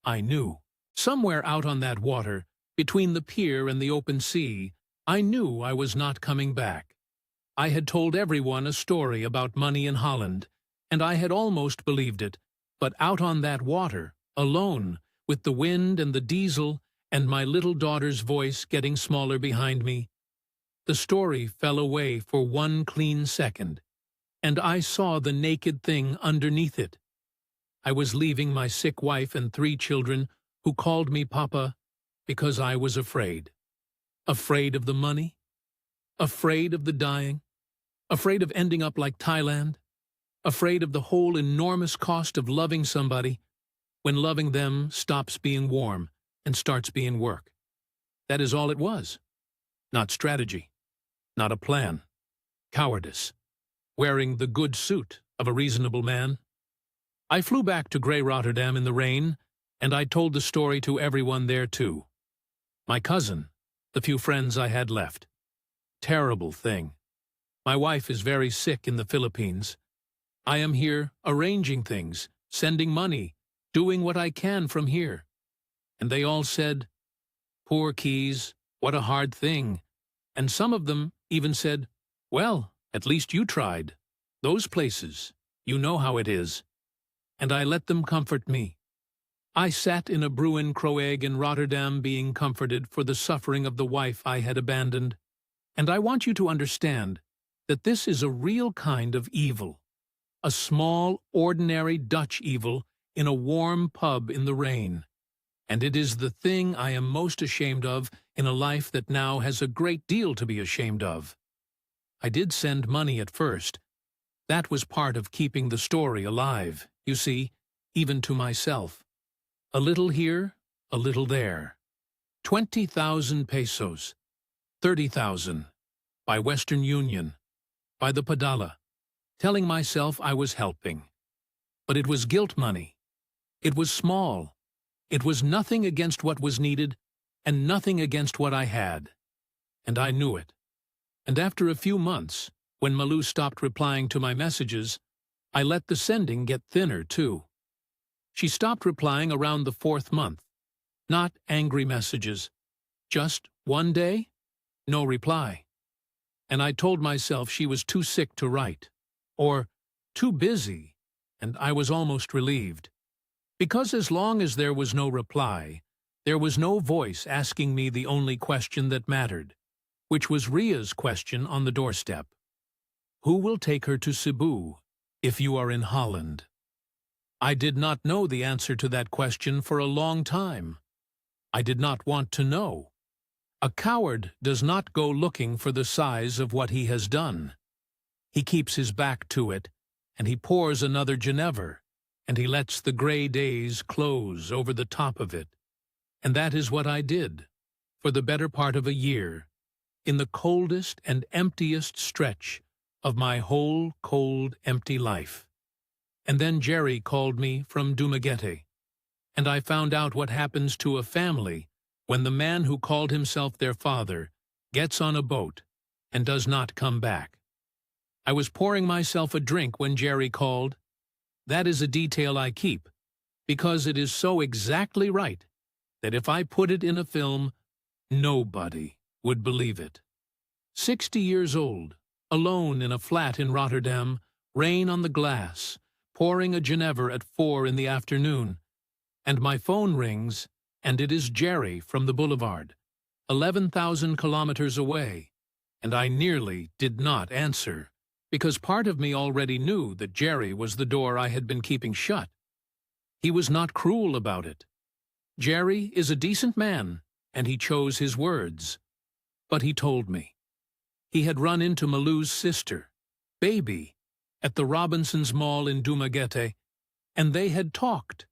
S1: I knew. Somewhere out on that water, between the pier and the open sea, I knew I was not coming back. I had told everyone a story about money in Holland, and I had almost believed it, but out on that water, alone, with the wind and the diesel, and my little daughter's voice getting smaller behind me, the story fell away for one clean second, and I saw the naked thing underneath it. I was leaving my sick wife and 3 children who called me Papa because I was afraid. Afraid of the money, afraid of the dying, afraid of ending up like Thailand, afraid of the whole enormous cost of loving somebody when loving them stops being warm and starts being work. That is all it was. Not strategy, not a plan. Cowardice. Wearing the good suit of a reasonable man. I flew back to Grey Rotterdam in the rain, and I told the story to everyone there too. My cousin, the few friends I had left. Terrible thing. My wife is very sick in the Philippines. I am here arranging things, sending money, doing what I can from here. And they all said, "Poor Keys, what a hard thing." And some of them even said, "Well, at least you tried. Those places, you know how it is." And I let them comfort me. I sat in a Bruin Croeg in Rotterdam being comforted for the suffering of the wife I had abandoned. And I want you to understand that this is a real kind of evil. A small, ordinary Dutch evil in a warm pub in the rain. And it is the thing I am most ashamed of in a life that now has a great deal to be ashamed of. I did send money at first. That was part of keeping the story alive, you see, even to myself. A little here, a little there. 20,000 pesos. 30,000. By Western Union. By the Padala. Telling myself I was helping. But it was guilt money. It was small. It was nothing against what was needed, and nothing against what I had. And I knew it. And after a few months, when Malou stopped replying to my messages, I let the sending get thinner, too. She stopped replying around the 4th month. Not angry messages. Just one day, no reply. And I told myself she was too sick to write. Or too busy, and I was almost relieved. Because as long as there was no reply, there was no voice asking me the only question that mattered, which was Ria's question on the doorstep. Who will take her to Cebu if you are in Holland? I did not know the answer to that question for a long time. I did not want to know. A coward does not go looking for the size of what he has done. He keeps his back to it, and he pours another Genever, and he lets the gray days close over the top of it. And that is what I did, for the better part of a year, in the coldest and emptiest stretch of my whole cold, empty life. And then Jerry called me from Dumaguete, and I found out what happens to a family when the man who called himself their father gets on a boat and does not come back. I was pouring myself a drink when Jerry called. That is a detail I keep, because it is so exactly right that if I put it in a film, nobody would believe it. 60 years old, alone in a flat in Rotterdam, rain on the glass, pouring a Genever at 4 in the afternoon, and my phone rings, and it is Jerry from the boulevard, 11,000 kilometers away, and I nearly did not answer, because part of me already knew that Jerry was the door I had been keeping shut. He was not cruel about it. Jerry is a decent man, and he chose his words. But he told me. He had run into Malou's sister, Baby, at the Robinsons Mall in Dumaguete, and they had talked,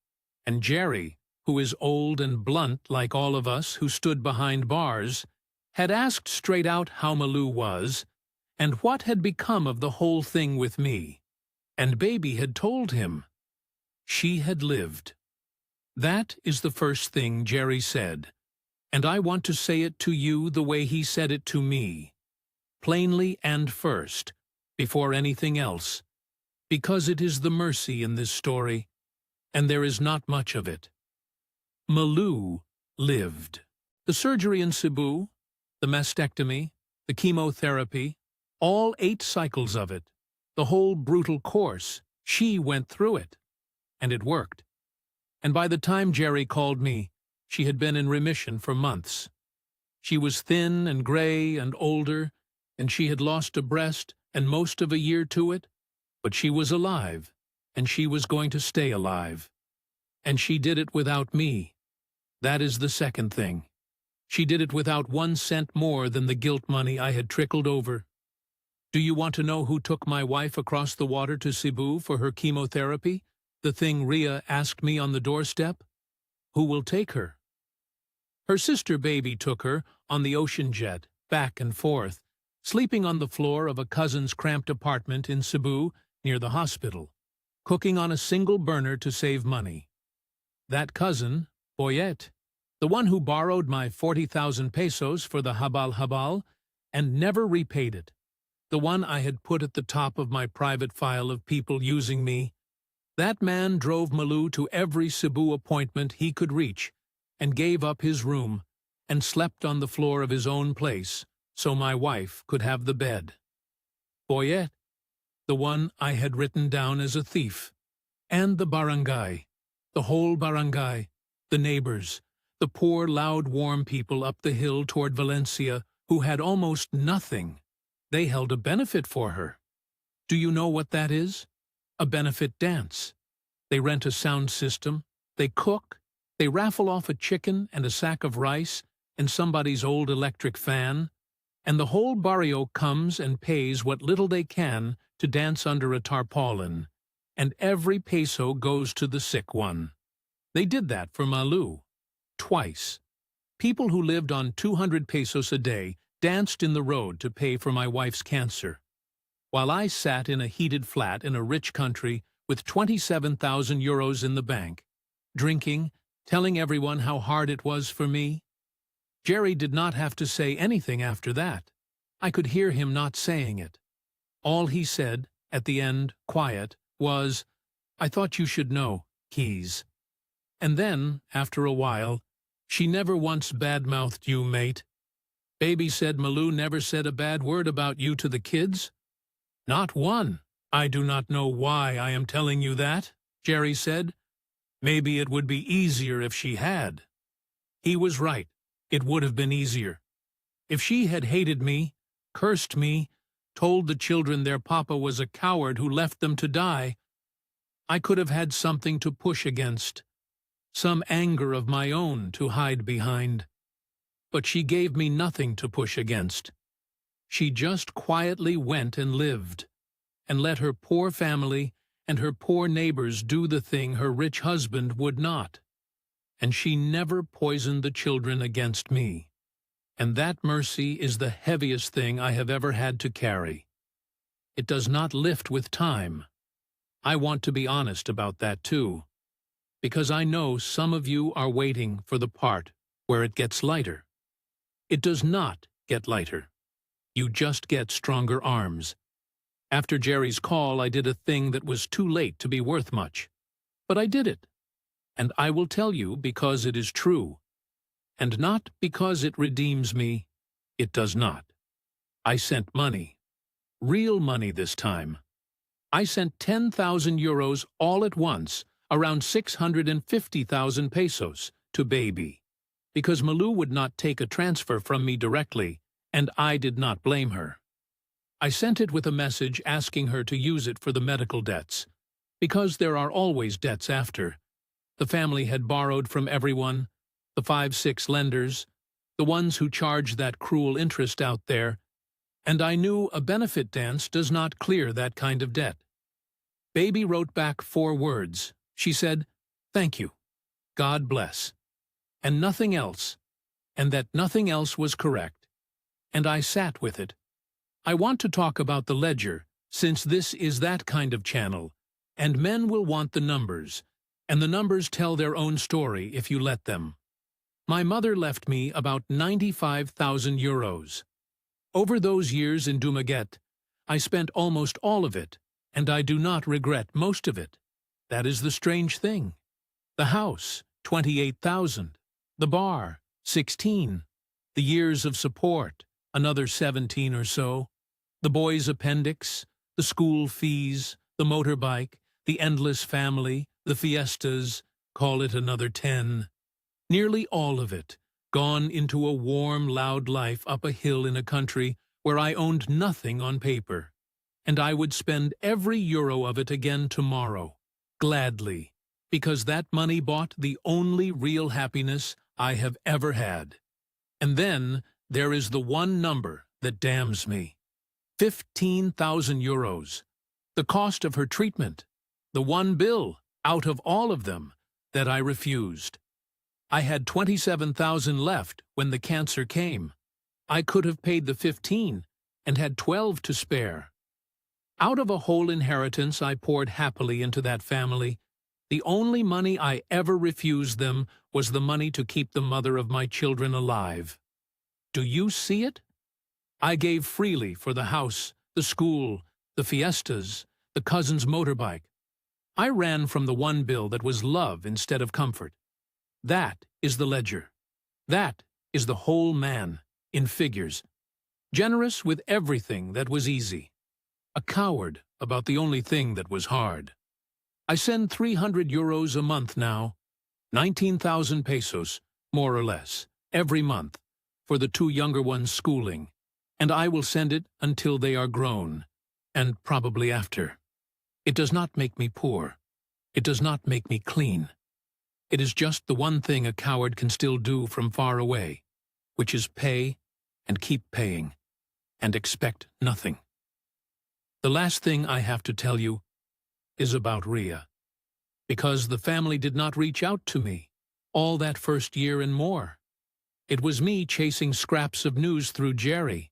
S1: and Jerry, who is old and blunt like all of us who stood behind bars, had asked straight out how Malou was, and what had become of the whole thing with me, and Baby had told him. She had lived. That is the first thing Jerry said, and I want to say it to you the way he said it to me, plainly and first, before anything else, because it is the mercy in this story, and there is not much of it. Malou lived. The surgery in Cebu, the mastectomy, the chemotherapy, all 8 cycles of it, the whole brutal course, she went through it, and it worked. And by the time Jerry called me, she had been in remission for months. She was thin and gray and older, and she had lost a breast and most of a year to it, but she was alive, and she was going to stay alive. And she did it without me. That is the second thing. She did it without 1 cent more than the guilt money I had trickled over. Do you want to know who took my wife across the water to Cebu for her chemotherapy? The thing Ria asked me on the doorstep? Who will take her? Her sister Baby took her on the ocean jet, back and forth, sleeping on the floor of a cousin's cramped apartment in Cebu near the hospital, cooking on a single burner to save money. That cousin, Boyet, the one who borrowed my 40,000 pesos for the habal and never repaid it, the one I had put at the top of my private file of people using me, that man drove Malou to every Cebu appointment he could reach and gave up his room and slept on the floor of his own place so my wife could have the bed. Boyet, the one I had written down as a thief, and the barangay, the whole barangay, the neighbors, the poor, loud, warm people up the hill toward Valencia who had almost nothing. They held a benefit for her. Do you know what that is? A benefit dance. They rent a sound system, they cook, they raffle off a chicken and a sack of rice and somebody's old electric fan, and the whole barrio comes and pays what little they can to dance under a tarpaulin, and every peso goes to the sick one. They did that for Malou. Twice. People who lived on 200 pesos a day danced in the road to pay for my wife's cancer, while I sat in a heated flat in a rich country with 27,000 euros in the bank, drinking, telling everyone how hard it was for me. Jerry did not have to say anything after that. I could hear him not saying it. All he said, at the end, quiet, was, "I thought you should know, Keys." And then, after a while, "She never once bad-mouthed you, mate. Baby said Malou never said a bad word about you to the kids?" "Not one. I do not know why I am telling you that," Jerry said. "Maybe it would be easier if she had." He was right. It would have been easier. If she had hated me, cursed me, told the children their papa was a coward who left them to die, I could have had something to push against, some anger of my own to hide behind. But she gave me nothing to push against. She just quietly went and lived, and let her poor family and her poor neighbors do the thing her rich husband would not. And she never poisoned the children against me. And that mercy is the heaviest thing I have ever had to carry. It does not lift with time. I want to be honest about that too, because I know some of you are waiting for the part where it gets lighter. It does not get lighter. You just get stronger arms. After Jerry's call, I did a thing that was too late to be worth much. But I did it. And I will tell you because it is true. And not because it redeems me. It does not. I sent money. Real money this time. I sent 10,000 euros all at once, around 650,000 pesos, to baby. Because Malou would not take a transfer from me directly, and I did not blame her. I sent it with a message asking her to use it for the medical debts, because there are always debts after. The family had borrowed from everyone, the 5-6 lenders, the ones who charge that cruel interest out there, and I knew a benefit dance does not clear that kind of debt. Baby wrote back 4 words. She said, "Thank you. God bless." And nothing else, and that nothing else was correct. And I sat with it. I want to talk about the ledger, since this is that kind of channel, and men will want the numbers, and the numbers tell their own story if you let them. My mother left me about 95,000 euros. Over those years in Dumaguete, I spent almost all of it, and I do not regret most of it. That is the strange thing. The house, 28,000. The bar, 16. The years of support, another 17 or so. The boy's appendix, the school fees, the motorbike, the endless family, the fiestas, call it another 10. Nearly all of it, gone into a warm, loud life up a hill in a country where I owned nothing on paper. And I would spend every euro of it again tomorrow, gladly, because that money bought the only real happiness I have ever had. And then there is the one number that damns me. 15,000 euros. The cost of her treatment. The one bill, out of all of them, that I refused. I had 27,000 left when the cancer came. I could have paid the 15 and had 12 to spare. Out of a whole inheritance I poured happily into that family. The only money I ever refused them was the money to keep the mother of my children alive. Do you see it? I gave freely for the house, the school, the fiestas, the cousin's motorbike. I ran from the one bill that was love instead of comfort. That is the ledger. That is the whole man, in figures. Generous with everything that was easy. A coward about the only thing that was hard. I send 300 euros a month now, 19,000 pesos, more or less, every month, for the 2 younger ones' schooling, and I will send it until they are grown, and probably after. It does not make me poor. It does not make me clean. It is just the one thing a coward can still do from far away, which is pay and keep paying, and expect nothing. The last thing I have to tell you is about Ria, because the family did not reach out to me all that first year and more. It was me chasing scraps of news through Jerry.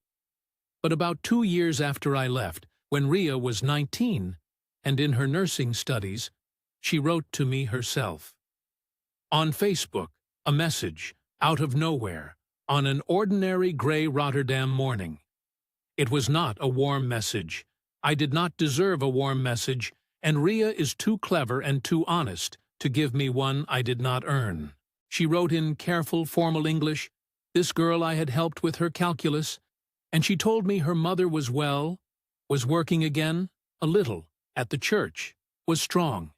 S1: But about 2 years after I left, when Ria was 19, and in her nursing studies, she wrote to me herself. On Facebook, a message, out of nowhere, On an ordinary gray Rotterdam morning. It was not a warm message. I did not deserve a warm message, and Ria is too clever and too honest to give me one I did not earn. She wrote in careful, formal English, this girl I had helped with her calculus, and she told me her mother was well, was working again, a little, at the church, was strong.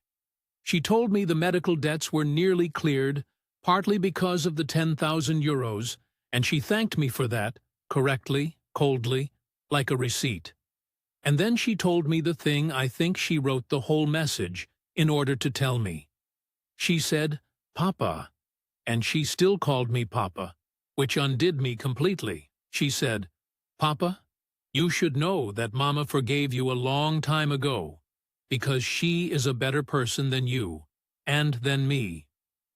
S1: She told me the medical debts were nearly cleared, partly because of the 10,000 euros, and she thanked me for that, correctly, coldly, like a receipt. And then she told me the thing I think she wrote the whole message in order to tell me. She said, Papa, and she still called me Papa, which undid me completely. She said, Papa, you should know that Mama forgave you a long time ago, because she is a better person than you, and than me.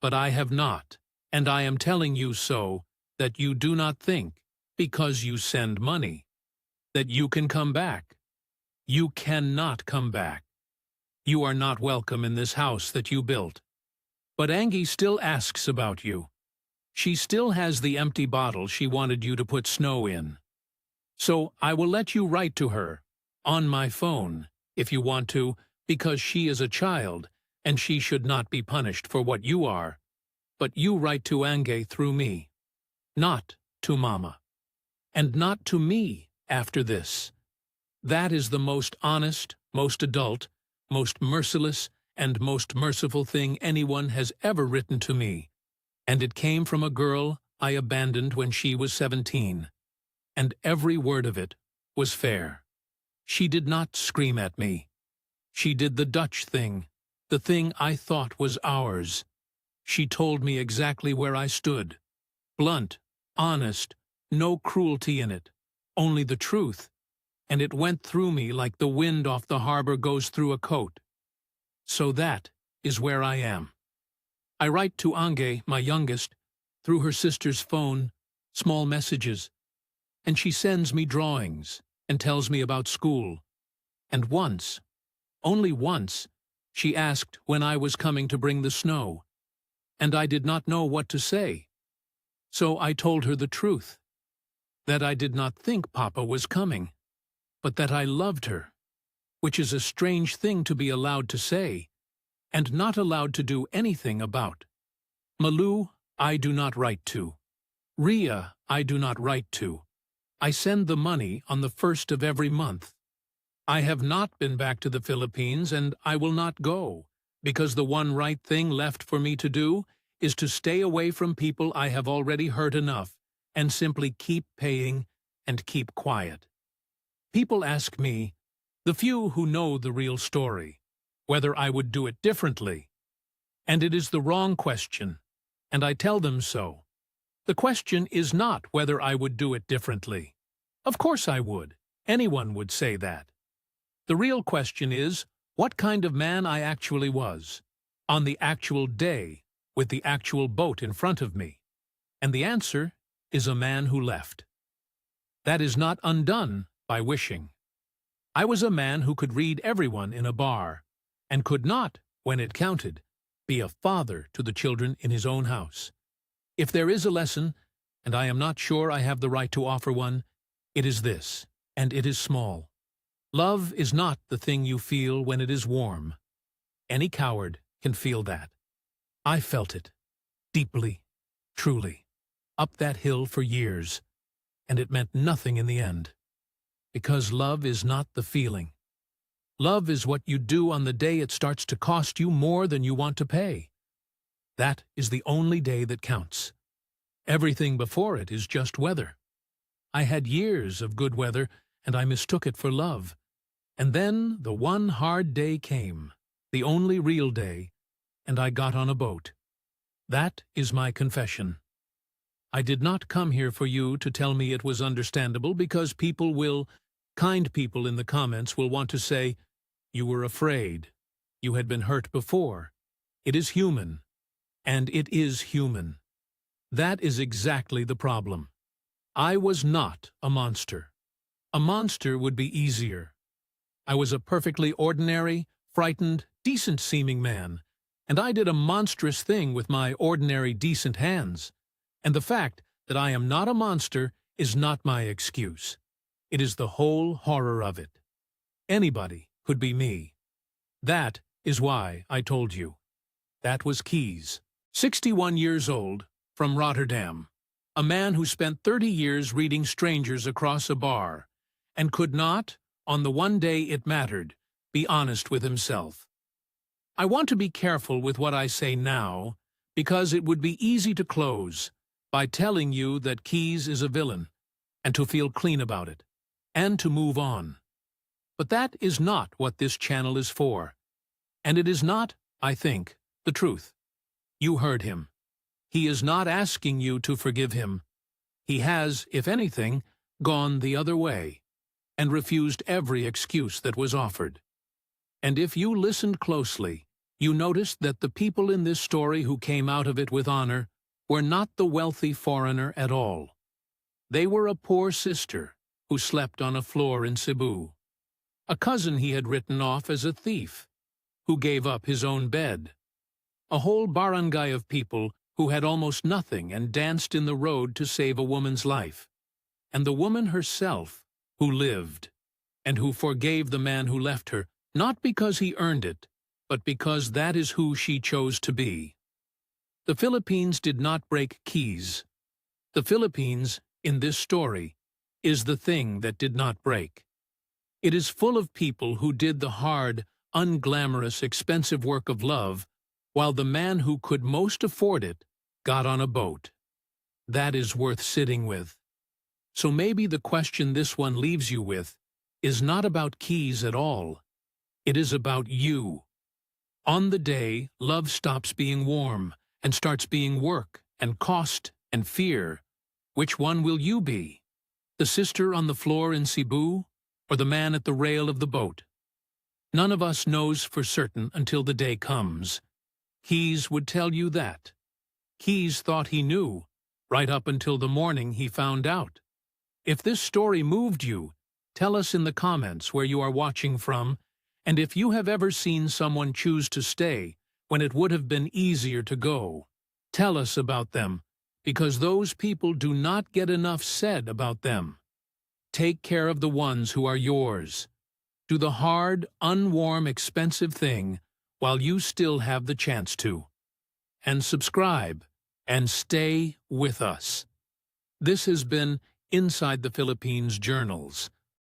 S1: But I have not, and I am telling you so, that you do not think, because you send money, that you can come back. You cannot come back. You are not welcome in this house that you built. But Angie still asks about you. She still has the empty bottle she wanted you to put snow in. So I will let you write to her, on my phone, if you want to, because she is a child, and she should not be punished for what you are. But you write to Angie through me. Not to Mama. And not to me after this. That is the most honest, most adult, most merciless, and most merciful thing anyone has ever written to me. And it came from a girl I abandoned when she was 17. And every word of it was fair. She did not scream at me. She did the Dutch thing, the thing I thought was ours. She told me exactly where I stood. Blunt, honest, no cruelty in it, only the truth. And it went through me like the wind off the harbor goes through a coat. So that is where I am. I write to Ange, my youngest, through her sister's phone, small messages, and she sends me drawings and tells me about school. And once, only once, she asked when I was coming to bring the snow, and I did not know what to say. So I told her the truth, that I did not think Papa was coming, but that I loved her, which is a strange thing to be allowed to say, and not allowed to do anything about. Malou, I do not write to. Ria, I do not write to. I send the money on the 1st of every month. I have not been back to the Philippines, and I will not go, because the one right thing left for me to do is to stay away from people I have already hurt enough, and simply keep paying and keep quiet. People ask me, the few who know the real story, whether I would do it differently. And it is the wrong question, and I tell them so. The question is not whether I would do it differently. Of course I would. Anyone would say that. The real question is what kind of man I actually was, on the actual day, with the actual boat in front of me. And the answer is a man who left. That is not undone by wishing. I was a man who could read everyone in a bar, and could not, when it counted, be a father to the children in his own house. If there is a lesson, and I am not sure I have the right to offer one, it is this, and it is small. Love is not the thing you feel when it is warm. Any coward can feel that. I felt it, deeply, truly, up that hill for years, and it meant nothing in the end. Because love is not the feeling. Love is what you do on the day it starts to cost you more than you want to pay. That is the only day that counts. Everything before it is just weather. I had years of good weather, and I mistook it for love. And then the one hard day came, the only real day, and I got on a boat. That is my confession. I did not come here for you to tell me it was understandable, because kind people in the comments will want to say, you were afraid, you had been hurt before. It is human, and it is human. That is exactly the problem. I was not a monster. A monster would be easier. I was a perfectly ordinary, frightened, decent-seeming man, and I did a monstrous thing with my ordinary, decent hands. And the fact that I am not a monster is not my excuse. It is the whole horror of it. Anybody could be me. That is why I told you. That was Keys, 61 years old, from Rotterdam. A man who spent 30 years reading strangers across a bar, and could not, on the one day it mattered, be honest with himself. I want to be careful with what I say now, because it would be easy to close by telling you that Keys is a villain, and to feel clean about it, and to move on. But that is not what this channel is for. And it is not, I think, the truth. You heard him. He is not asking you to forgive him. He has, if anything, gone the other way, and refused every excuse that was offered. And if you listened closely, you noticed that the people in this story who came out of it with honor were not the wealthy foreigner at all. They were a poor sister who slept on a floor in Cebu, a cousin he had written off as a thief, who gave up his own bed, a whole barangay of people who had almost nothing and danced in the road to save a woman's life, and the woman herself who lived, and who forgave the man who left her, not because he earned it, but because that is who she chose to be. The Philippines did not break Keys. The Philippines, in this story, is the thing that did not break. It is full of people who did the hard, unglamorous, expensive work of love, while the man who could most afford it got on a boat. That is worth sitting with. So maybe the question this one leaves you with is not about Keys at all. It is about you. On the day love stops being warm and starts being work and cost and fear, which one will you be? The sister on the floor in Cebu, or the man at the rail of the boat? None of us knows for certain until the day comes. Keys would tell you that. Keys thought he knew, right up until the morning he found out. If this story moved you, tell us in the comments where you are watching from, and if you have ever seen someone choose to stay when it would have been easier to go. Tell us about them, because those people do not get enough said about them. Take care of the ones who are yours. Do the hard, unwarm, expensive thing while you still have the chance to. And subscribe, and stay with us. This has been Inside the Philippines Journals.